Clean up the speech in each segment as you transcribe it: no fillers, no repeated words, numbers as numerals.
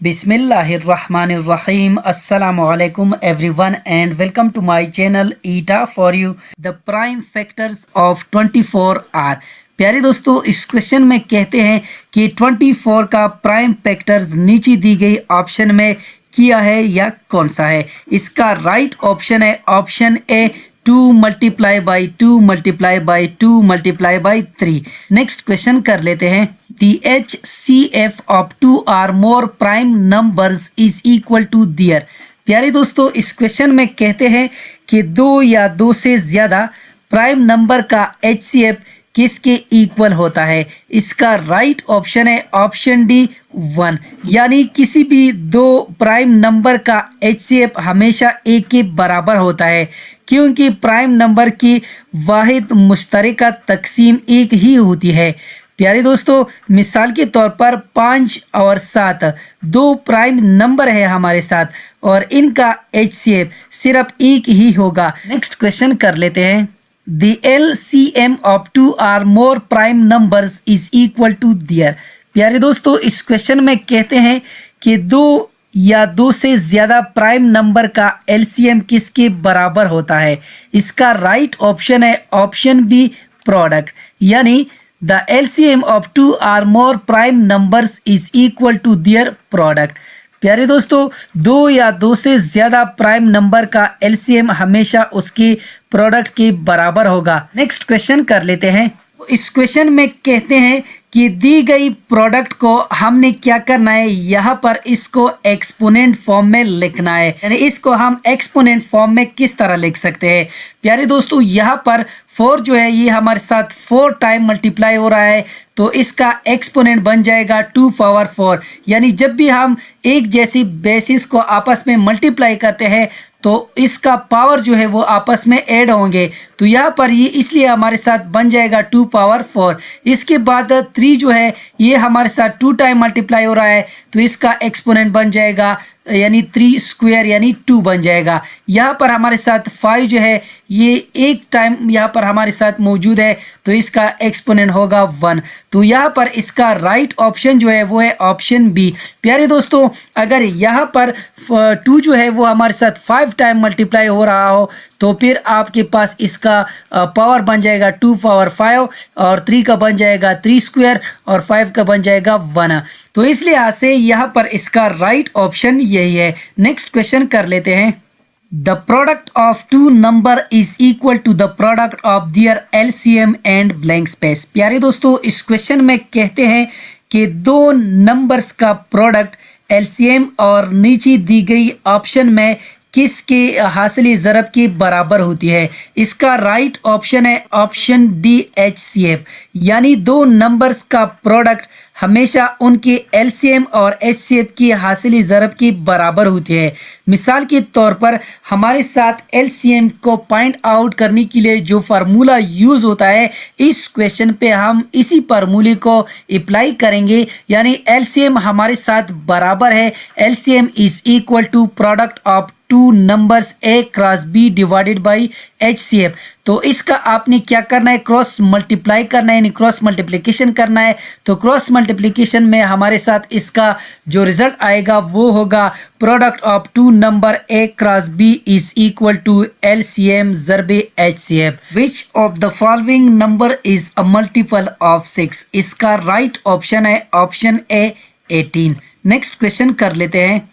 Bismillahirrahmanirrahim. Assalamu alaikum everyone and welcome to my channel ETA for you. The prime factors of 24 are. प्यारे दोस्तों, इस question में कहते हैं कि 24 का प्राइम फैक्टर्स नीचे दी गई ऑप्शन में किया है या कौन सा है। इसका राइट ऑप्शन है option A 2 multiply by 2 multiply by 2 multiply by 3। Next question कर लेते हैं। The HCF of 2 or more prime numbers is equal to their। प्यारे दोस्तों, इस क्वेश्चन में कहते हैं कि दो या दो से ज्यादा प्राइम नंबर का HCF किसके इक्वल होता है। इसका राइट ऑप्शन है ऑप्शन डी 1, यानी किसी भी दो प्राइम नंबर का HCF हमेशा एक के बराबर होता है, क्योंकि प्राइम नंबर की वाहिद मुश्तरका तकसीम एक ही होती है। प्यारे दोस्तों, मिसाल के तौर पर 5 और 7 दो प्राइम नंबर है हमारे साथ और इनका HCF सिर्फ एक ही होगा। नेक्स्ट क्वेश्चन कर लेते हैं। The LCM of 2 or more prime numbers is equal to their। प्यारे दोस्तों, इस क्वेश्चन में कहते हैं कि दो या दो से ज्यादा प्राइम नंबर का LCM किसके बराबर होता है। इसका राइट ऑप्शन है ऑप्शन बी प्रोडक्ट, यानी The LCM of 2 or more prime numbers is equal to their product। प्यारे दोस्तों, दो या दो से ज्यादा प्राइम नंबर का LCM हमेशा उसके प्रोडक्ट के बराबर होगा। नेक्स्ट क्वेश्चन कर लेते हैं। इस क्वेश्चन में कहते हैं कि दी गई प्रोडक्ट को हमने क्या करना है, यहाँ पर इसको एक्सपोनेंट फॉर्म में लिखना है। यानी इसको हम एक्सपोनेंट फॉर्म में किस तरह लिख सकते हैं। प्यारे दोस्तों, यहाँ पर 4 जो है ये हमारे साथ 4 टाइम मल्टीप्लाई हो रहा है, तो इसका एक्सपोनेंट बन जाएगा 2 पावर 4। यानी जब भी हम एक जैसी बेसिस को आपस में मल्टीप्लाई करते हैं तो इसका पावर जो है वो आपस में ऐड होंगे, तो यहाँ पर ये इसलिए हमारे साथ बन जाएगा 2 पावर 4। इसके बाद 3 जो है ये हमारे साथ 2 टाइम मल्टीप्लाई हो रहा है, तो इसका एक्सपोनेंट बन जाएगा यानी 3 स्क्वायर यानी 2 बन जाएगा। यहाँ पर हमारे साथ 5 जो है ये एक टाइम यहाँ पर हमारे साथ मौजूद है, तो इसका एक्सपोनेंट होगा 1। तो यहाँ पर इसका राइट ऑप्शन जो है वो है ऑप्शन बी। प्यारे दोस्तों, अगर यहाँ पर 2 जो है वो हमारे साथ 5 टाइम मल्टीप्लाई हो रहा हो तो फिर आपके पास इसका पावर बन जाएगा 2 पावर 5 और 3 का बन जाएगा 3 स्क्वायर और 5 का बन जाएगा 1। तो इस लिहाज से यहाँ पर इसका राइट ऑप्शन यही है। नेक्स्ट क्वेश्चन कर लेते हैं। The product of 2 number is equal to the product of their LCM and blank space. प्यारे दोस्तों, इस क्वेश्चन में कहते हैं कि दो नंबर्स का प्रोडक्ट LCM और नीचे दी गई ऑप्शन में किसके हासिली ज़रब के बराबर होती है। इसका राइट ऑप्शन है ऑप्शन डी HCF, यानी दो नंबर्स का प्रोडक्ट हमेशा उनके LCM और HCF की हासिली ज़रब के बराबर होती है। मिसाल के तौर पर हमारे साथ LCM को पॉइंट आउट करने के लिए जो फार्मूला यूज़ होता है, इस क्वेश्चन पे हम इसी फार्मूले को अप्लाई करेंगे, यानी LCM हमारे साथ बराबर है LCM is equal to product of 2 numbers A cross B divided by HCF। तो इसका आपने क्या करना है, क्रॉस मल्टीप्लाई करना है, यानी क्रॉस मल्टीप्लिकेशन करना है। तो क्रॉस मल्टीप्लिकेशन में हमारे साथ इसका जो रिजल्ट आएगा वो होगा product of 2 number A cross B is equal to LCM ज़रबे HCF। Which of the following number is a multiple of 6। इसका राइट ऑप्शन है ऑप्शन ए 18। नेक्स्ट क्वेश्चन कर लेते हैं।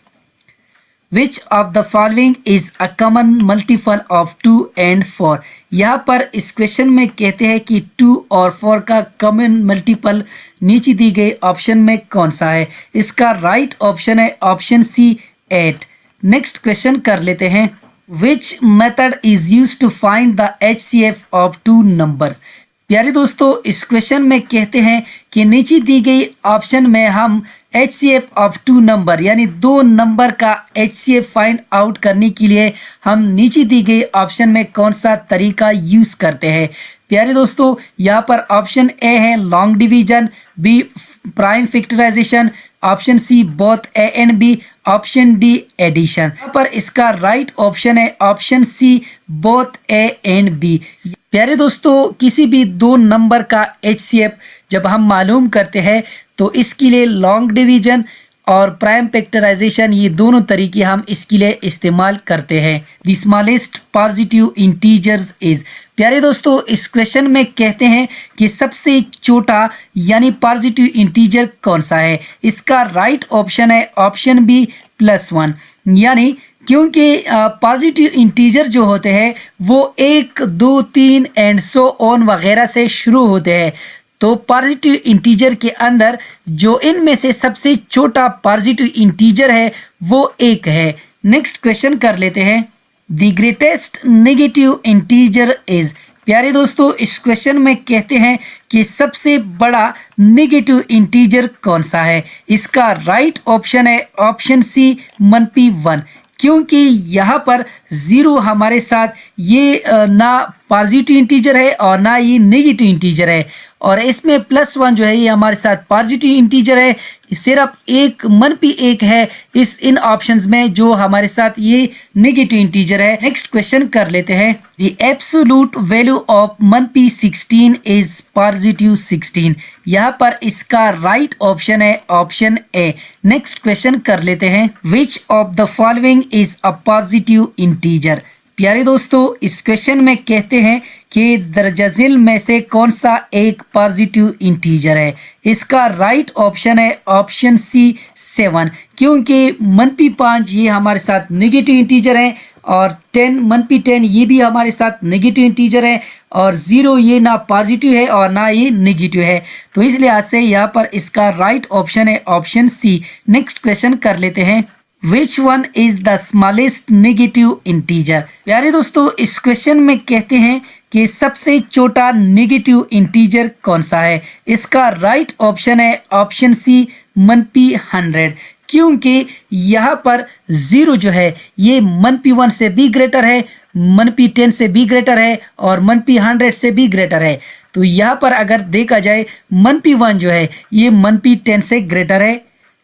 Which of the following is a common multiple of 2 and 4। यहाँ पर इस question में कहते हैं कि 2 और 4 का कॉमन मल्टीपल नीचे दी गई ऑप्शन में कौन सा है। इसका राइट ऑप्शन है ऑप्शन सी 8। नेक्स्ट क्वेश्चन कर लेते हैं। Which method is used to find the HCF of 2 numbers। प्यारे दोस्तों, इस क्वेश्चन में कहते हैं कि नीचे दी गई ऑप्शन में हम HCF ऑफ 2 नंबर यानी दो नंबर का HCF फाइंड आउट करने के लिए हम नीचे दी गई ऑप्शन में कौन सा तरीका यूज करते हैं। प्यारे दोस्तों, यहाँ पर ऑप्शन ए है long division, B prime factorization, option C both A and B, option D addition. पर इसका राइट ऑप्शन है option C both A and B. प्यारे दोस्तों, किसी भी दो नंबर का HCF जब हम मालूम करते हैं तो इसके लिए लॉन्ग डिवीजन और प्राइम फैक्टराइजेशन, ये दोनों तरीके हम इसके लिए इस्तेमाल करते हैं। The smallest positive integers is. प्यारे दोस्तों, इस क्वेश्चन में कहते हैं कि सबसे छोटा यानी पॉजिटिव इंटीजर कौन सा है। इसका राइट ऑप्शन है ऑप्शन बी +1। यानी क्योंकि पॉजिटिव इंटीजर जो होते हैं वो 1, 2, 3 एंड सो ऑन वगैरह से शुरू होते हैं, तो पॉजिटिव इंटीजर के अंदर जो इनमें से सबसे छोटा पॉजिटिव इंटीजर है वो 1 है। नेक्स्ट क्वेश्चन कर लेते हैं। The greatest negative integer is. प्यारे दोस्तों, इस क्वेश्चन में कहते हैं कि सबसे बड़ा नेगेटिव इंटीजर कौन सा है। इसका राइट ऑप्शन है ऑप्शन सी -1। क्योंकि यहाँ पर 0 हमारे साथ ये ना पॉजिटिव इंटीजर है और ना ये नेगेटिव इंटीजर है, और इसमें +1 जो है ये हमारे साथ पॉजिटिव इंटीजर है। सिर्फ एक -1 है इस इन ऑप्शंस में जो हमारे साथ ये नेगेटिव इंटीजर है। नेक्स्ट क्वेश्चन कर लेते हैं। The absolute value of -16 is positive 16। यहाँ पर इसका राइट ऑप्शन है ऑप्शन ए। नेक्स्ट क्वेश्चन कर लेते हैं। विच of the following is a positive integer. प्यारे दोस्तों, इस क्वेश्चन में कहते हैं कि दर्जजिल में से कौन सा एक पॉजिटिव इंटीजर है। इसका राइट ऑप्शन है ऑप्शन सी 7। क्योंकि -5 ये हमारे साथ नेगेटिव इंटीजर है, और 10 ये भी हमारे साथ नेगेटिव इंटीजर है, और 0 ये ना पॉजिटिव है और ना ये नेगेटिव है, तो इस लिहाज से यहाँ पर इसका राइट ऑप्शन है ऑप्शन सी। नेक्स्ट क्वेश्चन कर लेते हैं। Which one is the smallest negative integer. प्यारे दोस्तों, इस क्वेश्चन में कहते हैं कि सबसे छोटा नेगेटिव इंटीजर कौन सा है। इसका राइट ऑप्शन है ऑप्शन सी -100। क्योंकि यहाँ पर 0 जो है ये -1 से भी ग्रेटर है, -10 से भी ग्रेटर है, और -100 से भी ग्रेटर है। तो यहाँ पर अगर देखा जाए -1 जो है ये -10 से ग्रेटर है,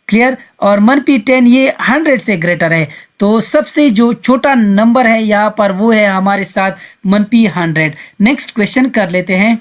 क्लियर, और -10 ये 100 से ग्रेटर है। तो सबसे जो छोटा नंबर है यहाँ पर वो है हमारे साथ -100। नेक्स्ट क्वेश्चन कर लेते हैं।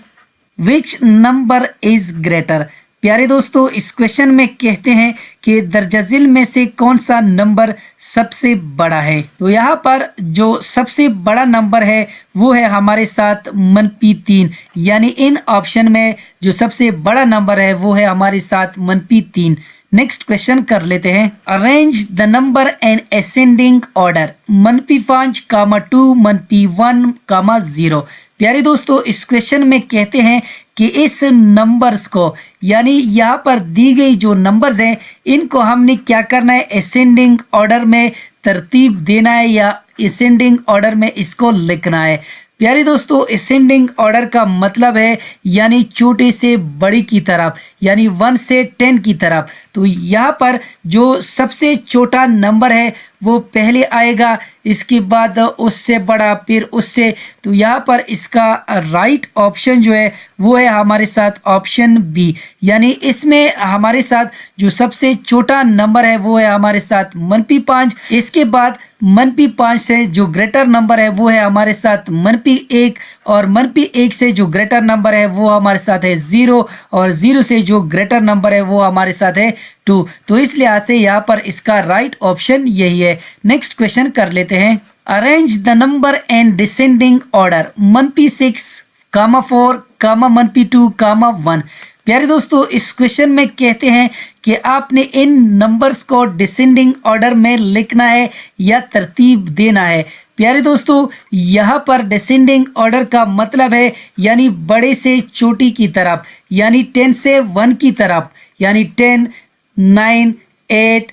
Which number is greater. प्यारे दोस्तों, इस क्वेश्चन में कहते हैं कि दर्जजिल में से कौन सा नंबर सबसे बड़ा है। तो यहाँ पर जो सबसे बड़ा नंबर है वो है हमारे साथ -3। यानी इन ऑप्शन में जो सबसे बड़ा नंबर है वो है हमारे साथ -3। नेक्स्ट क्वेश्चन कर लेते हैं। Arrange the number N ascending order. -5, -2, -1, -0। प्यारे दोस्तों, इस क्वेश्चन में कहते हैं कि इस नंबर्स को, यानी यहाँ पर दी गई जो नंबर्स हैं इनको हमने क्या करना है, असेंडिंग ऑर्डर में तरतीब देना है या असेंडिंग ऑर्डर में इसको लिखना है। प्यारे दोस्तों, असेंडिंग ऑर्डर का मतलब है यानी छोटे से बड़ी की तरफ, यानी 1 से 10 की तरफ। तो यहाँ पर जो सबसे छोटा नंबर है वो पहले आएगा, इसके बाद उससे बड़ा, फिर उससे। तो यहाँ पर इसका राइट ऑप्शन जो है वो है हमारे साथ ऑप्शन बी। यानी इसमें हमारे साथ जो सबसे छोटा नंबर है वो है हमारे साथ -5। इसके बाद -5 से जो ग्रेटर नंबर है वो है हमारे साथ -1, और -1 से जो ग्रेटर नंबर है वो हमारे साथ है 0, और 0 से जो ग्रेटर नंबर है वो हमारे साथ है 2। तो इस लिहाज से यहाँ पर इसका राइट ऑप्शन यही है। नेक्स्ट क्वेश्चन कर लेते हैं। Arrange the number and descending order. -6, -4, -2, -1। प्यारे दोस्तों, इस क्वेश्चन में कहते हैं कि आपने इन नंबर्स को डिसेंडिंग ऑर्डर में लिखना है या तरतीब देना है। प्यारे दोस्तों, यहाँ पर डिसेंडिंग ऑर्डर का मतलब है यानी बड़े से छोटी की तरफ, यानी 10 से 1 की तरफ, यानी 10, 9, 8,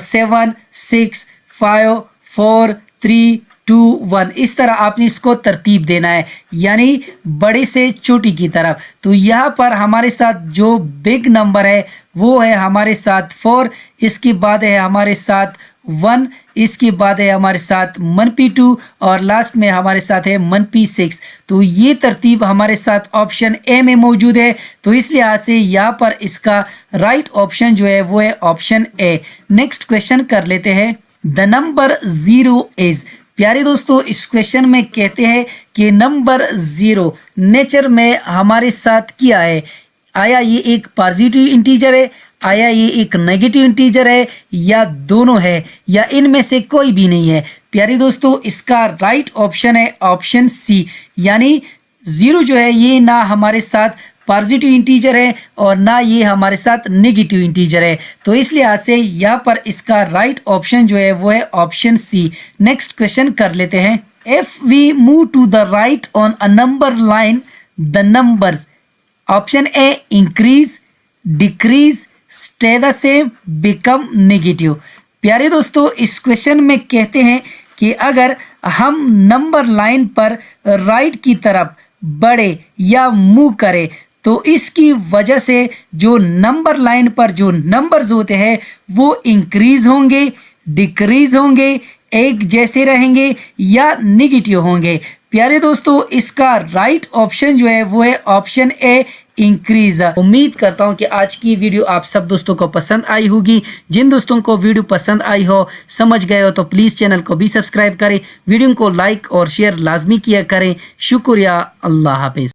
7, 6, 5, 4, 3, 2, 1, इस तरह आपने इसको तरतीब देना है, यानी बड़े से छोटी की तरफ। तो यहाँ पर हमारे साथ जो बिग नंबर है वो है हमारे साथ 4, इसके बाद है हमारे साथ 1, इसके बाद है हमारे साथ -2, और लास्ट में हमारे साथ है -6। तो ये तरतीब हमारे साथ ऑप्शन ए में मौजूद है। तो इस लिहाज से यहाँ पर इसका राइट ऑप्शन जो है वो है ऑप्शन ए। नेक्स्ट क्वेश्चन कर लेते हैं। The number 0 is. प्यारे दोस्तों, इस क्वेश्चन में कहते हैं कि नंबर 0 नेचर में हमारे साथ क्या है। आया ये एक पॉजिटिव इंटीजर है, आया ये एक नेगेटिव इंटीजर है या दोनों है या इनमें से कोई भी नहीं है। प्यारे दोस्तों इसका राइट ऑप्शन है ऑप्शन सी, यानी 0 जो है ये ना हमारे साथ पॉजिटिव इंटीजर है और ना ये हमारे साथ नेगेटिव इंटीजर है। तो इस लिहाज से यहाँ पर इसका राइट ऑप्शन जो है वो है ऑप्शन सी। नेक्स्ट क्वेश्चन कर लेते हैं। If we move to the right on a number line the numbers, option A increase, decrease, stay the same, become negative. प्यारे दोस्तों इस क्वेश्चन में कहते हैं कि अगर हम नंबर लाइन पर राइट की तरफ बढ़े या मूव करें तो इसकी वजह से जो नंबर लाइन पर जो नंबर्स होते हैं वो इंक्रीज होंगे, डिक्रीज होंगे, एक जैसे रहेंगे या नेगेटिव होंगे। प्यारे दोस्तों इसका राइट ऑप्शन जो है वो है ऑप्शन ए इंक्रीज। उम्मीद करता हूं कि आज की वीडियो आप सब दोस्तों को पसंद आई होगी। जिन दोस्तों को वीडियो पसंद आई हो, समझ गए हो, तो प्लीज़ चैनल को भी सब्सक्राइब करें, वीडियो को लाइक और शेयर लाजमी किया करें। शुक्रिया, अल्लाह हाफिज़।